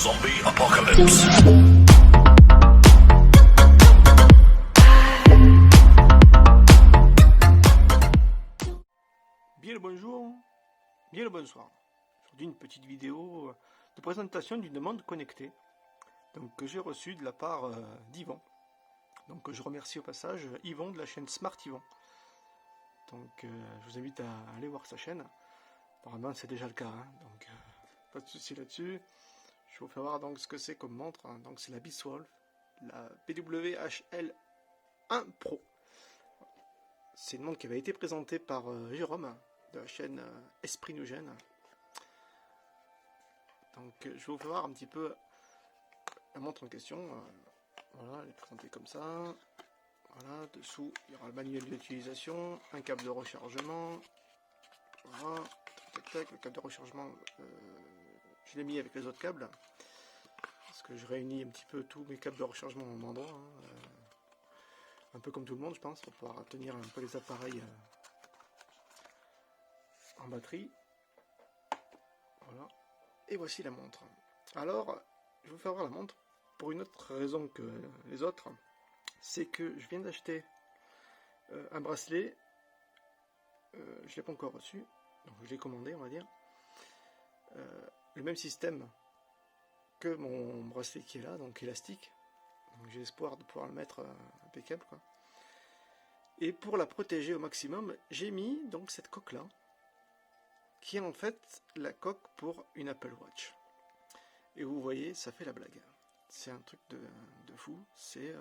Zombie Apocalypse. Bien le bonjour, bien le bonsoir. Aujourd'hui une petite vidéo de présentation d'une demande connectée donc, que j'ai reçue de la part d'Yvon. Donc je remercie au passage Yvon de la chaîne Smart Yvon. Donc je vous invite à aller voir sa chaîne. Normalement c'est déjà le cas, hein, donc pas de souci là-dessus. Je vais vous faire voir donc ce que c'est comme montre. Hein. Donc c'est la Beastwolf, la PWHL 1 Pro. C'est une montre qui avait été présentée par Jérôme de la chaîne Esprit Nugène. Donc je vais vous faire voir un petit peu la montre en question. Voilà, elle est présentée comme ça. Voilà, dessous il y aura le manuel d'utilisation, un câble de rechargement. Voilà, tac, tac, le câble de rechargement, je l'ai mis avec les autres câbles. Parce que je réunis un petit peu tous mes câbles de rechargement en endroit. Hein, un peu comme tout le monde, je pense, pour pouvoir tenir un peu les appareils en batterie. Voilà. Et voici la montre. Alors, je vais vous faire voir la montre pour une autre raison que les autres. C'est que je viens d'acheter un bracelet. Je ne l'ai pas encore reçu. Donc je l'ai commandé, on va dire. Le même système que mon bracelet qui est là, donc élastique. Donc j'ai espoir de pouvoir le mettre impeccable, quoi. Et pour la protéger au maximum, j'ai mis donc cette coque là, qui est en fait la coque pour une Apple Watch. Et vous voyez, ça fait la blague. C'est un truc de fou. C'est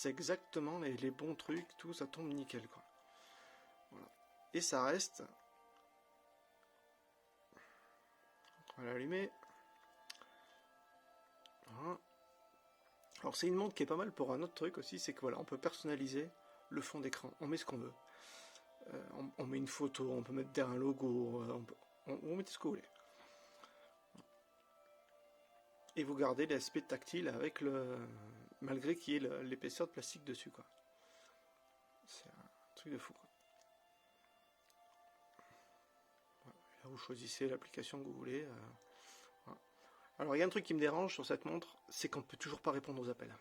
exactement les bons trucs, tout ça tombe nickel, quoi. Voilà. Et ça reste. On va l'allumer. Voilà. Alors c'est une montre qui est pas mal pour un autre truc aussi, c'est que voilà, on peut personnaliser le fond d'écran. On met ce qu'on veut. On met une photo, on peut mettre derrière un logo, on met ce que vous voulez. Et vous gardez l'aspect tactile avec malgré qu'il y ait l'épaisseur de plastique dessus, quoi. C'est un truc de fou, quoi. Voilà. Là vous choisissez l'application que vous voulez. Voilà. Alors il y a un truc qui me dérange sur cette montre, c'est qu'on ne peut toujours pas répondre aux appels.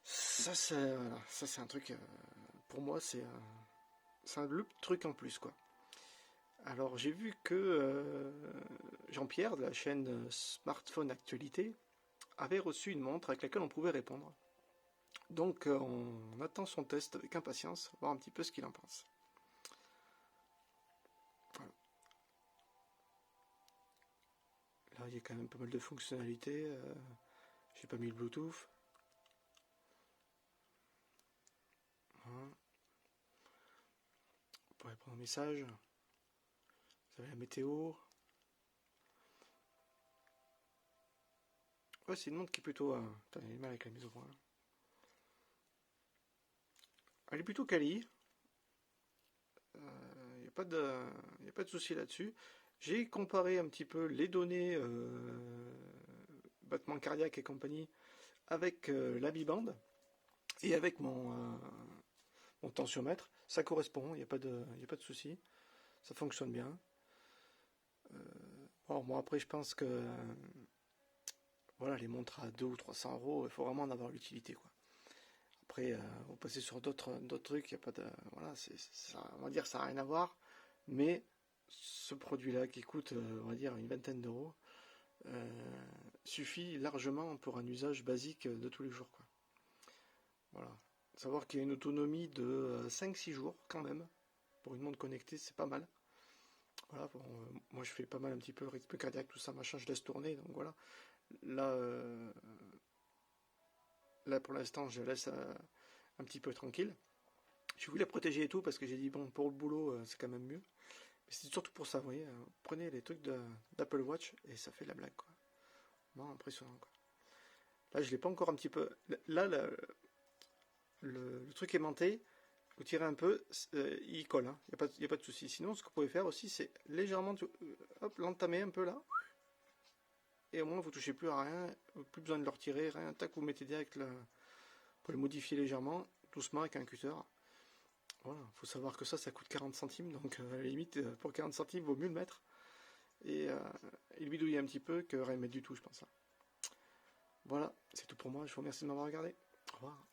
Ça c'est un truc, pour moi c'est un truc en plus, quoi. Alors j'ai vu que Jean-Pierre de la chaîne Smartphone Actualité avait reçu une montre avec laquelle on pouvait répondre. Donc on attend son test avec impatience, voir un petit peu ce qu'il en pense. Voilà. Là il y a quand même pas mal de fonctionnalités. J'ai pas mis le Bluetooth. Voilà. On peut répondre aux messages. Vous avez la météo. Ouais, c'est une montre qui est plutôt... Putain, j'ai mal avec la mise au point. Elle est plutôt quali. Il n'y a pas de souci là-dessus. J'ai comparé un petit peu les données battements cardiaques et compagnie avec la Mi Band et avec mon tensiomètre. Ça correspond, il n'y a pas de souci. Ça fonctionne bien. Bon, après, je pense que voilà, les montres à 200 ou 300 euros, il faut vraiment en avoir l'utilité, quoi. Après, vous passez sur d'autres trucs, il n'y a pas de. Voilà, on va dire ça n'a rien à voir, mais ce produit-là qui coûte, on va dire, une vingtaine d'euros, suffit largement pour un usage basique de tous les jours, quoi. Voilà. Savoir qu'il y a une autonomie de 5-6 jours, quand même, pour une montre connectée, c'est pas mal. Voilà, bon, moi je fais pas mal un petit peu le rythme cardiaque, tout ça, machin, je laisse tourner, donc voilà. Là pour l'instant, je laisse un petit peu tranquille. Je voulais protéger et tout, parce que j'ai dit, bon, pour le boulot, c'est quand même mieux. Mais c'est surtout pour ça, vous voyez, prenez les trucs d'Apple Watch, et ça fait la blague, quoi. Bon, impressionnant, quoi. Là, je l'ai pas encore un petit peu... Là, le truc aimanté, vous tirez un peu, il colle, hein. Il n'y a pas de souci. Sinon, ce que vous pouvez faire aussi, c'est légèrement, hop, l'entamer un peu là, et au moins vous touchez plus à rien, plus besoin de le retirer, rien, tac, vous mettez direct pour le modifier légèrement, doucement avec un cutter. Voilà, faut savoir que ça coûte 40 centimes, donc à la limite, pour 40 centimes, vaut mieux le mettre. et il bidouillait un petit peu que rien de mettre du tout, je pense. Voilà, c'est tout pour moi. Je vous remercie de m'avoir regardé. Au revoir.